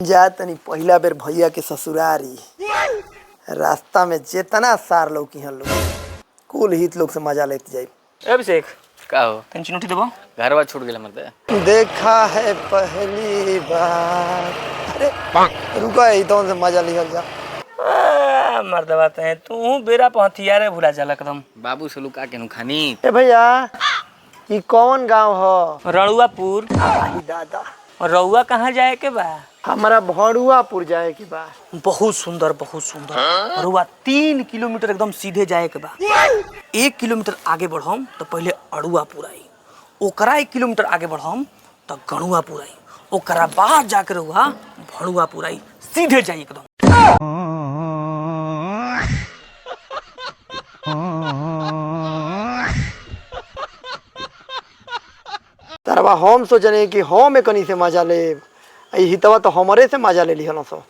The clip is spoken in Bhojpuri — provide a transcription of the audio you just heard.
जा तनी पहिला बेर भैया के ससुरारी। रास्ता में जितना सार लोग की लोग कुल हित लोग से मजा लेते जाए। अभिषेक का हो तनी चिन्ह देबो घरवा छूट गेल मरते देखा है पहली बार। अरे रुका है तो से मजा लिहल जा। मर्दवा ते तू बेरा पहथियारे भुला जाला एकदम। बाबू से लुका के नु खानी। ए भैया ये कौन गांव हो? रणुआपुर। आई दादा रउआ कहाँ जाए के बा? हमारा भड़ुआपुर जाए के बा। बहुत सुंदर बहुत सुंदर। रउआ 3 किलोमीटर एकदम सीधे जाए के बा। 1 किलोमीटर आगे बढ़म तो पहले अड़ुआपुर आई, ओकरा 1 किलोमीटर आगे बढ़म तो गणुआपुर आई, ओकरा बाद जाकर रउआ भड़ुआपुर आई, सीधे जाई एकदम। तरवा हम सोचने कि हम कनी से मजा ले, हितवा तो हमारे से मजा ले लिहन सो।